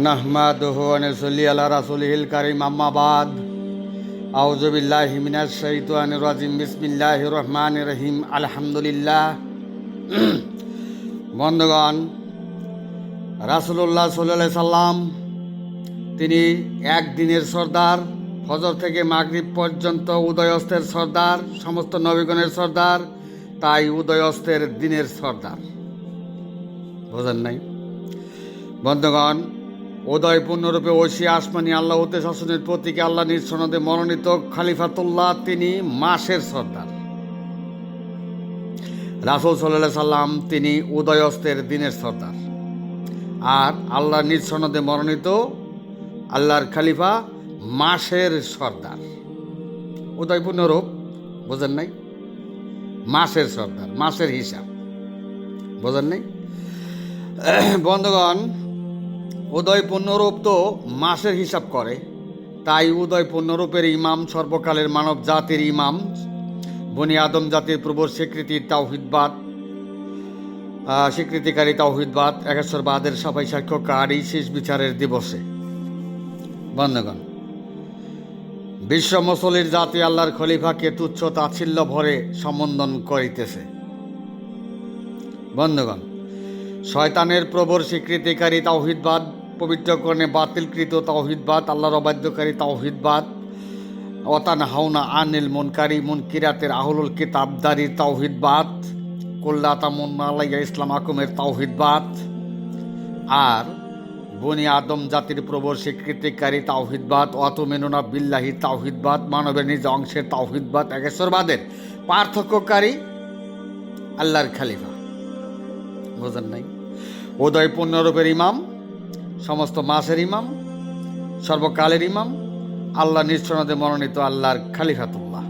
নাহমাদুহু ওয়া নুসাল্লি আলা রাসূলিহিল কারীম আম্মা বাদ আউযু বিল্লাহি মিনাশ শাইতানির রাজিম বিসমিল্লাহির রহমানির রহিম আলহামদুলিল্লাহ। বন্ধুগণ, রাসূলুল্লাহ সাল্লাল্লাহু আলাইহি সাল্লাম তিনি একদিনের সর্দার, ফজর থেকে মাগরিব পর্যন্ত উদয়স্তের সর্দার, সমস্ত নবীগণের সর্দার, তাই উদয়স্তের দিনের সর্দার। বোঝেন নাই বন্ধুগণ? উদয় পূর্ণরূপে ঐশী আসমানি আল্লাহ হতে শাসনের প্রতীকে আল্লাহ নিজ সনদে মনোনীত খলিফাতুল্লাহ, তিনি মাসের সর্দার। রাসূল সাল্লাল্লাহু সাল্লাম তিনি উদয়স্তের দিনের সর্দার, আর আল্লাহ নিজ সনদে মনোনীত আল্লাহর খলিফা মাসের সর্দার। উদয় পূর্ণরূপ, বোঝেন নাই? মাসের সর্দার, মাসের হিসাব, বোঝেন নাই বন্ধুগণ? উদয় পূর্ণরূপ তো মাসের হিসাব করে, তাই উদয় পূর্ণরূপের ইমাম, সর্বকালের মানব জাতির ইমাম, বনি আদম জাতির প্রবল স্বীকৃতিকারী তাওহীদবাদ, একেশ্বরবাদের সবাই সাক্ষ্যকারী শেষ বিচারের দিবসে। বন্ধুগণ, বিশ্ব মুসলির জাতি আল্লাহর খলিফাকে তুচ্ছ তাচ্ছিল্য ভরে সম্বোধন করিতেছে। বন্ধুগণ, শয়তানের প্রবল স্বীকৃতিকারী তাওহীদবাদ, পবিত্রকরণে বাতিলকৃত তাওহীদবাদ, আল্লাহর অবাধ্যকারী তাওহীদবাদ, ওয়াতানহাউনা আনিল মুনকিরাতের আহলুল কিতাবদারির তাওহীদবাদ, কুল্লাতামুন্না আলাইয়া ইসলাম আকুমের তাওহীদবাদ, আর বনি আদম জাতির প্রবল স্বীকৃতিকারী তাওহীদবাদ, ওয়াতুমিনুনা বিল্লাহি তাওহীদবাদ, মানবের নিজ অংশের তাওহীদবাদ, একেশ্বরবাদের পার্থক্যকারী আল্লাহর খলিফা। বোঝেন নাই? উদয় পূর্ণরূপের ইমাম, সমস্ত মাসের ইমাম, সর্বকালের ইমাম, আল্লাহ নিজ সনদে মনোনীত আল্লাহর খলিফাতুল্লাহ।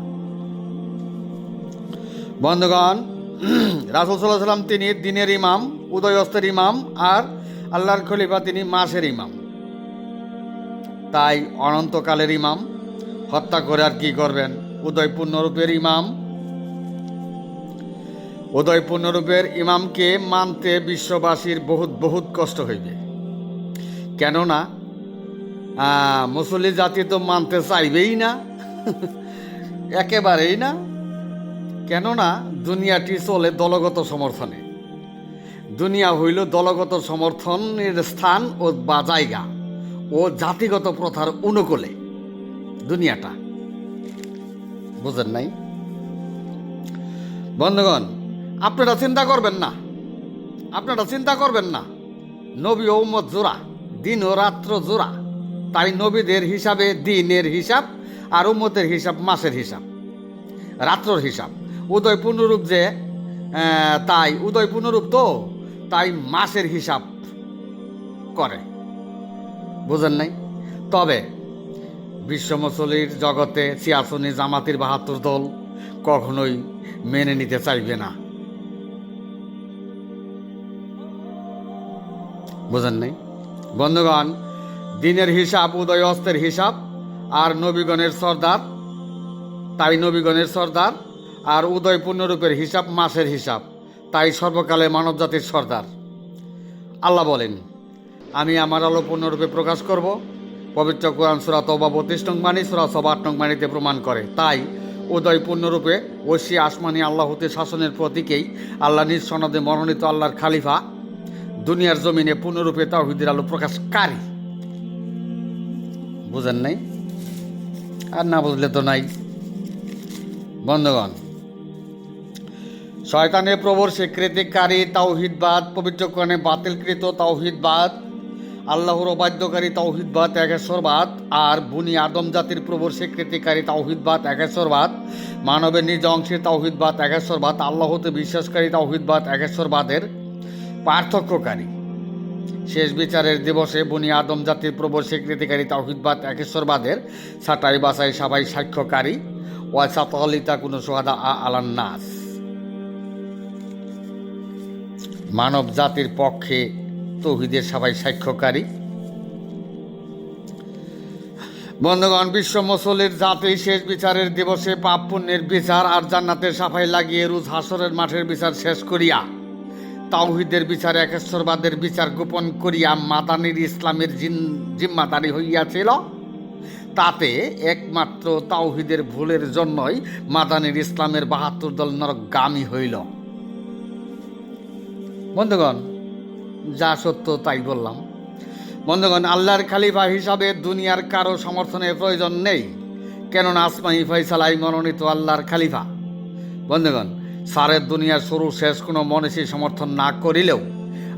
বন্ধুগণ, রাসূল সাল্লাল্লাহু আলাইহি সাল্লাম তিনি দিনের ইমাম, উদয়স্তের ইমাম, আর আল্লাহর খলিফা তিনি মাসের ইমাম। তাই অনন্তকালের ইমাম হত্যা করে আর কি করবেন? উদয় পূর্ণরূপের ইমাম, উদয় পূর্ণরূপের ইমামকে মানতে বিশ্ববাসীর বহুত বহুত কষ্ট হইবে। কেননা মুসলিম জাতি তো মানতে চাইবেই না, একেবারেই না। কেননা দুনিয়াটি চলে দলগত সমর্থনে। দুনিয়া হইল দলগত সমর্থনের স্থান ও বা জায়গা ও জাতিগত প্রথার অনুকূলে দুনিয়াটা। বুঝেন নাই বন্ধুগণ? আপনারা চিন্তা করবেন না, নবী ও উম্মত জোড়া, দিন ও রাত্র জোড়া। তাই নবীদের হিসাবে দিনের হিসাব, আর উম্মতের হিসাব মাসের হিসাব, রাত্রর হিসাব। উদয় পূর্ণরূপ যে, তাই উদয় পূর্ণরূপ তো, তাই মাসের হিসাব করে। বুঝেন নাই? তবে বিশ্ব মুসলির জগতে সিয়াসনি জামাতির ৭২ দল কখনোই মেনে নিতে চাইবে না। বুঝেন নাই বন্ধুগণ? দিনের হিসাব উদয় অস্তের হিসাব, আর নবীগণের সর্দার, তাই নবীগণের সর্দার, আর উদয় পূর্ণরূপের হিসাব মাসের হিসাব, তাই সর্বকালে মানব জাতির সর্দার। আল্লাহ বলেন, আমি আমার আলো পূর্ণরূপে প্রকাশ করব। পবিত্র কোরআন সূরা তওবা ৩২ নং বাণী, সূরা সবা ৮ নং বাণীতে প্রমাণ করে। তাই উদয় পূর্ণরূপে ঐশী আসমানি আল্লাহ হতে শাসনের প্রতীকেই আল্লাহ নিজ সনদে মনোনীত আল্লাহর খলিফা দুনিয়ার জমিনে পূর্ণরূপে তাওহীদের আলো প্রকাশকারী। বুঝেন নাই? আর না বুঝলে তো নাই। বন্ধুগণ, শয়তানের প্রবল স্বীকৃতিকারী তাওহীদবাদ, পবিত্রকরণে বাতিলকৃত তাওহীদবাদ, আল্লাহর অবাধ্যকারী তাওহীদবাদ, একেশ্বরবাদ, আর বনি আদম জাতির প্রবল স্বীকৃতিকারী তাওহীদবাদ, একেশ্বরবাদ, মানবের নিজ অংশের তাওহীদবাদ, একেশ্বরবাদ, আল্লাহ হতে বিশ্বাসকারী তাওহীদবাদ, একেশ্বরবাদের পার্থক্যকারী শেষ বিচারের দিবসে বনি আদম জাতির প্রবল স্বীকৃতিকারী তাওহীদবাদ, একেশ্বরবাদের ছাঁটাই বাছাই সবাই সাক্ষ্যকারী। ওয়াসাতালিতা কোনো সোহাদা আলান নাস, মানব জাতির পক্ষে তাওহীদের সবাই সাক্ষ্যকারী। বন্ধুগণ, বিশ্ব মুসলির জাতি শেষ বিচারের দিবসে পাপ পুণ্যের বিচার আর জান্নাতের সাফাই লাগিয়ে রোজ হাসরের মাঠের বিচার শেষ করিয়া তাওহীদের বিচার একেশ্বরবাদের বিচার গোপন করিয়া মাদানীর ইসলামের জিম্মাদারি হইয়াছিল, তাতে একমাত্র তাওহীদের ভুলের জন্যই মাদানীর ইসলামের ৭২ দল নরকগামী হইল। বন্ধুগণ, যা সত্য তাই বললাম। বন্ধুগণ, আল্লাহর খলিফা হিসাবে দুনিয়ার কারো সমর্থনের প্রয়োজন নেই, কেননা আসমানি ফয়সালাই মনোনীত আল্লাহর খলিফা। বন্ধুগণ, সারের দুনিয়ার শুরু শেষ কোনো মনীষী সমর্থন না করিলেও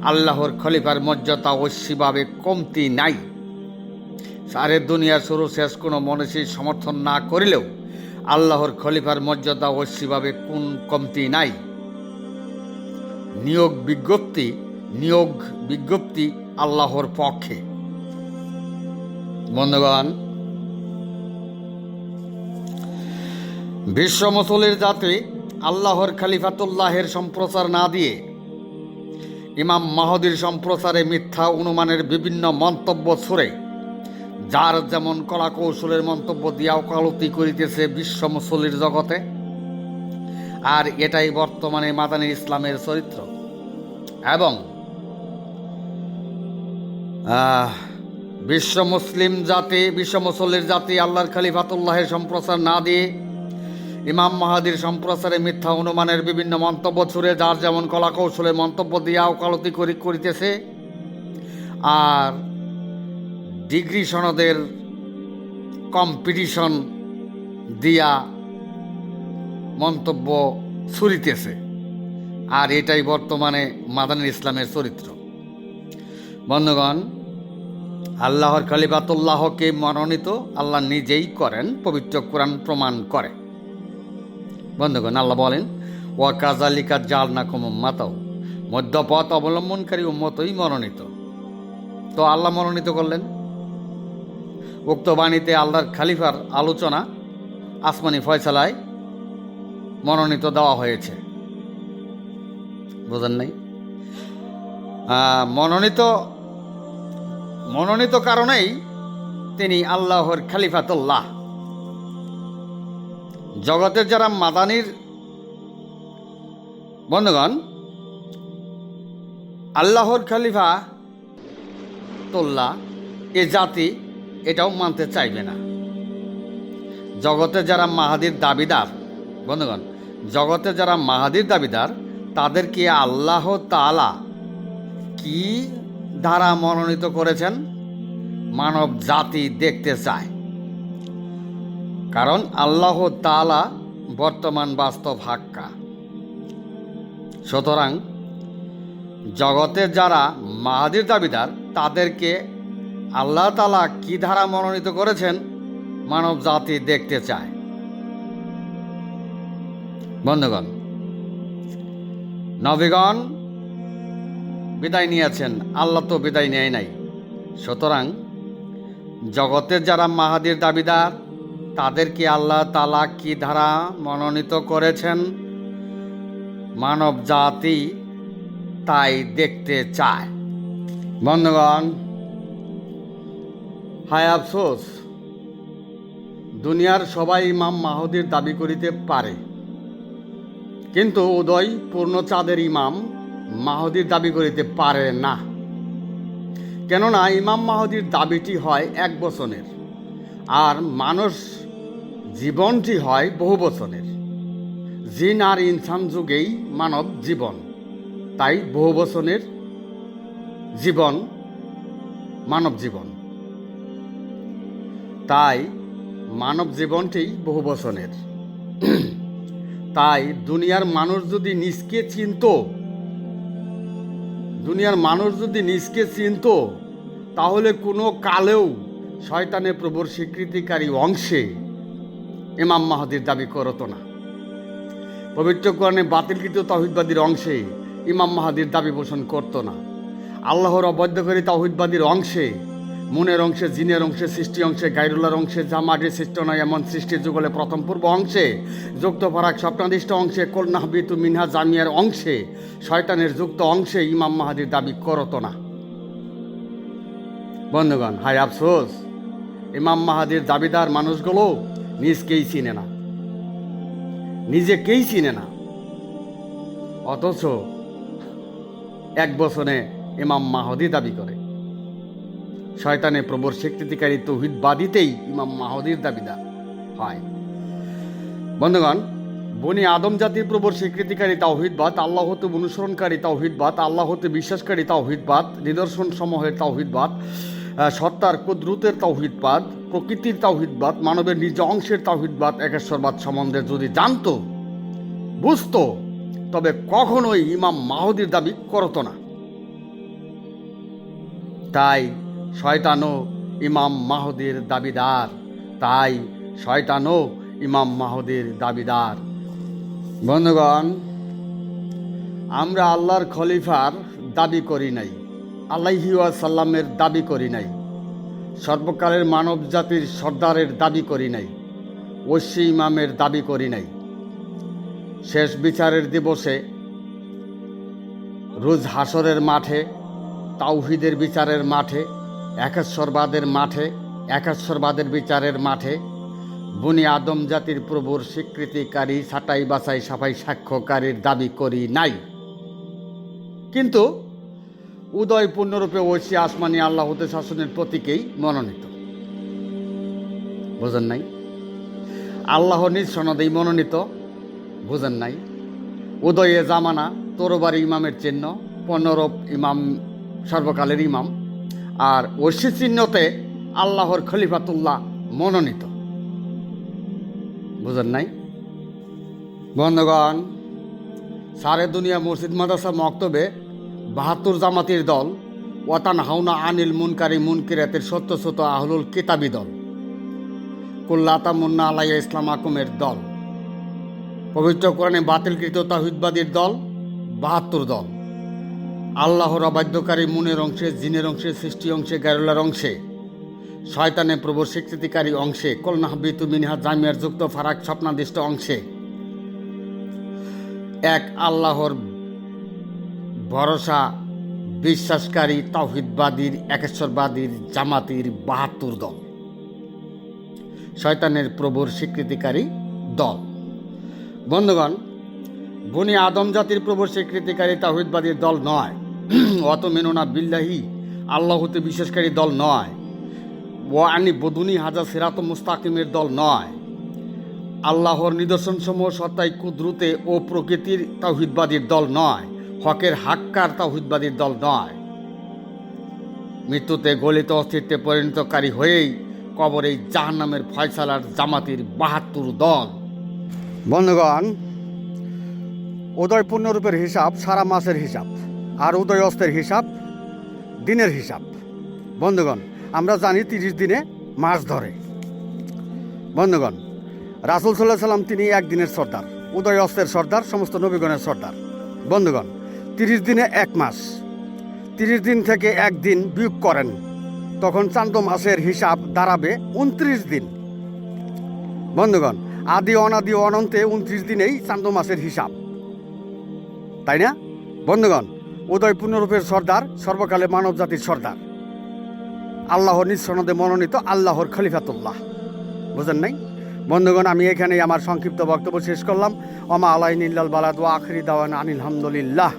আল্লাহর খলিফার মর্যাদা ঐশীভাবে কমতি নাই। সারের দুনিয়ার শুরু শেষ কোনো মনীষী সমর্থন না করিলেও আল্লাহর খলিফার মর্যাদা ঐশীভাবে কোন কমতি নাই। নিয়োগ বিজ্ঞপ্তি আল্লাহর পক্ষে। বন্ধুগণ, বিশ্ব মুসলির জাতি আল্লাহর খলিফাতুল্লাহের সম্প্রচার না দিয়ে ইমাম মাহদীর সম্প্রচারে মিথ্যা অনুমানের বিভিন্ন মন্তব্য ছুড়ে যার যেমন কলা কৌশলের মন্তব্য দিয়া ওকালতি করিতেছে বিশ্ব মুসলির জগতে। আর এটাই বর্তমানে মাদানী ইসলামের চরিত্র। এবং বিশ্ব মুসলির জাতি আল্লাহর খলিফাতুল্লাহের সম্প্রচার না দিয়ে ইমাম মাহদীর সম্প্রচারে মিথ্যা অনুমানের বিভিন্ন মন্তব্য ছুড়ে যার যেমন কলা কৌশলের মন্তব্য দিয়া ওকালতি করিতেছে। আর ডিগ্রি সনদের কম্পিটিশন দিয়া মন্তব্য ছুড়িতেছে। আর এটাই বর্তমানে মাদানী ইসলামের চরিত্র। বন্ধুগণ, আল্লাহর খলিফাতুল্লাহকে মনোনীত আল্লাহ নিজেই করেন, পবিত্র কোরআন প্রমাণ করে। বন্ধুগণ, আল্লাহ বলেন, ওয়া কাযালিকা জাআলনাকুম উম্মাতাও, মধ্যপথ অবলম্বনকারী উম্মতই মনোনীত। তো আল্লাহ মনোনীত করলেন। উক্ত বাণীতে আল্লাহর খলিফার আলোচনা আসমানি ফয়সালায় মনোনীত দেওয়া হয়েছে। বুঝেন নাই? মনোনীত কারণেই তিনি আল্লাহর খলিফাতুল্লাহ। জগতের যারা মাদানীর, বন্ধুগণ, আল্লাহর খলিফাতুল্লাহ এ জাতি এটাও মানতে চাইবে না। জগতে যারা মাহাদীর দাবিদার, বন্ধুগণ, জগতে যারা মাহাদীর দাবিদার তাদেরকে আল্লাহ তাআলা কি দ্বারা মনোনীত করেছেন মানব জাতি দেখতে চায়। কারণ আল্লাহ তাআলা বর্তমান বাস্তব হাক্কা। সুতরাং জগতের যারা মাহাদীর দাবিদার তাদেরকে আল্লাহ তাআলা কি ধারা মনোনীত করেছেন মানব জাতি দেখতে চায়। বন্ধুগণ, নবীগণ বিদায় নিয়েছেন, আল্লাহ তো বিদায় নেয় নাই। সুতরাং জগতের যারা মাহাদীর দাবিদার তাদেরকে আল্লাহ তাআলা কি ধারা মনোনীত করেছেন মানব জাতি তাই দেখতে চায়। বন্ধুগণ, হায় আফসোস, দুনিয়ার সবাই ইমাম মাহদীর দাবি করিতে পারে, কিন্তু উদয় পূর্ণচাঁদের ইমাম মাহদীর দাবি করিতে পারে না। কেননা ইমাম মাহদীর দাবিটি হয় 1 বছরের, আর মানুষ জীবনটি হয় বহু বছরের। জিন আর ইনসান যুগেই মানব জীবন, তাই বহু বছরের জীবন মানব জীবন। তাই মানব জীবনটি বহু বছরের। তাই দুনিয়ার মানুষ যদি নিজকে চিনত তাহলে কোনো কালেও শয়তানের প্রভুর স্বীকৃতিকারী অংশে ইমাম মাহদীর দাবি করত না। পবিত্র কোরআনে বাতিলকৃত তাওহীদবাদীর অংশে ইমাম মাহদীর দাবি পোষণ করত না। আল্লাহর অবৈধকারী তাওহীদবাদীর অংশে, মনের অংশে, জিনের অংশে, সৃষ্টি অংশে, গায়রুল্লাহর অংশে, যা মাটির সৃষ্ট নয় এমন সৃষ্টি যুগলে প্রথম পূর্ব অংশে, যুক্ত ফারাক স্বপ্নাদিষ্ট অংশে, কলনাহবিতু মিনহা জামিয়ার অংশে, শয়তানের যুক্ত অংশে ইমাম মাহদীর দাবি করত না। বন্ধুগণ, হায় আফসোস, ইমাম মাহদীর দাবিদার মানুষগুলো নিজকেই চিনে না, অথচ এক বছরে ইমাম মাহদী দাবি করে। শয়তানে প্রবর স্বীকৃতিকারী তৌহিদবাদীতেই ইমাম মাহদীর দাবিদার হয়। বন্ধুগণ, বনি আদম জাতির প্রবর স্বীকৃতিকারী তাওহিদবাদ, আল্লাহ হতে অনুসরণকারী তাওহিদবাদ, আল্লাহ হতে বিশ্বাসকারী তাওহিদবাদ, নিদর্শন সমূহের তাওহিদবাদ, সত্তার কুদরতের তাওহিদবাদ, প্রকৃতির তাওহিদবাদ, মানবের নিজ অংশের তাওহিদবাদ, একেশ্বরবাদ সম্বন্ধে যদি জানতো, বুঝতো, তবে কখনোই ইমাম মাহদীর দাবি করতো না। তাই শয়তানও ইমাম মাহদীর দাবিদার। তাই শয়তানও ইমাম মাহদীর দাবিদার। বন্ধুগণ, আমরা আল্লাহর খলিফার দাবি করি নাই, আলাইহি ওয়াসাল্লামের দাবি করি নাই, সর্বকালের মানব জাতির সর্দারের দাবি করি নাই, ঐশী ইমামের দাবি করি নাই। শেষ বিচারের দিবসে, রোজ হাসরের মাঠে, তাওহিদের বিচারের মাঠে, একেশ্বরবাদের মাঠে, একেশ্বরবাদের বিচারের মাঠে বনি আদম জাতির প্রভুর স্বীকৃতিকারী, ছাঁটাই বাছাই সাফাই সাক্ষ্যকারীর দাবি করি নাই। কিন্তু উদয় পূর্ণরূপে ঐশী আসমানি আল্লাহ হতে শাসনের প্রতীকেই মনোনীত। বোঝেন নাই? আল্লাহ নিজ সনদেই মনোনীত। বোঝেন নাই? উদয়ে জামানা, তরবারি ইমামের চিহ্ন, পনেরব ইমাম সর্বকালের ইমাম, আর ঐশী চিহ্নতে আল্লাহর খলিফাতুল্লাহ মনোনীত। বুঝেন নাই? বন্ধুগণ, সারে দুনিয়া মসজিদ মাদ্রাসা মক্তবে ৭২ জামাতির দল, ওয়াতান হাওনা আনিল মুনকারি মুনকিরাতের সত্য আহলুল কিতাবি দল, কুল্লাতা মুন্না আলাইয়া ইসলাম আকুমের দল, পবিত্র কোরআনে বাতিলকৃত তাওহীদবাদীর দল ৭২ দল, আল্লাহর অবাধ্যকারী মুনের অংশে, জিনের অংশে, সৃষ্টি অংশে, গায়রুল্লাহর অংশে, শয়তানের প্রভুর স্বীকৃতিকারী অংশে, কলনাহবিতু মিনহা জামিয়ার যুক্ত ফারাক স্বপ্নাদিষ্ট অংশে, এক আল্লাহর ভরসা বিশ্বাসকারী তাওহীদবাদীর, একেশ্বরবাদীর জামাতির ৭২ দল, শয়তানের প্রভুর স্বীকৃতিকারী দল। বন্ধুগণ, বনি আদম জাতির প্রভুর স্বীকৃতিকারী তাওহীদবাদীর দল নয়, অত মেনুনা বিল্লাহি আল্লাহ হতে বিশ্বাসকারী দল নয়, ওয়ানি বদুনি হাজা সিরাত মুস্তাকিমের দল নয়, আল্লাহর নিদর্শনসমূহ সত্তায় কুদরতে ও প্রকৃতির তাওহীদবাদীর দল নয়, হকের হাক্কার তাওহীদবাদীর দল নয়। মৃত্যুতে গলিত অস্তিত্বে পরিণতকারী হয়েই কবরে জাহান্নামের ফয়সালার জামাতির ৭২ দল। বন্ধুগণ, উদয় পূর্ণরূপের হিসাব সারা মাসের হিসাব, আর উদয় অস্তের হিসাব দিনের হিসাব। বন্ধুগণ, আমরা জানি ৩০ দিনে মাস ধরে। বন্ধুগণ, রাসূল সাল্লাল্লাহু আলাইহি সাল্লাম তিনি একদিনের সর্দার, উদয় অস্তের সর্দার, সমস্ত নবীগণের সর্দার। বন্ধুগণ, ৩০ দিনে এক মাস, ৩০ দিন থেকে একদিন বিয়োগ করেন, তখন চান্দ্র মাসের হিসাব দাঁড়াবে ২৯ দিন। বন্ধুগণ, আদি অনাদি অনন্তে ২৯ দিনেই চান্দ্র মাসের হিসাব, তাই না? বন্ধুগণ, উদয় পূর্ণরূপের সর্দার, সর্বকালে মানব জাতির সর্দার, আল্লাহর নিজ সনদে মনোনীত আল্লাহর খলিফাতুল্লাহ। বুঝেন নাই? বন্ধুগণ, আমি এখানেই আমার সংক্ষিপ্ত বক্তব্য শেষ করলাম। ওমা আলাইনা ইল্লাল বালাগ ওয়া আখিরি দাওয়ানা আনিল হামদুলিল্লাহ।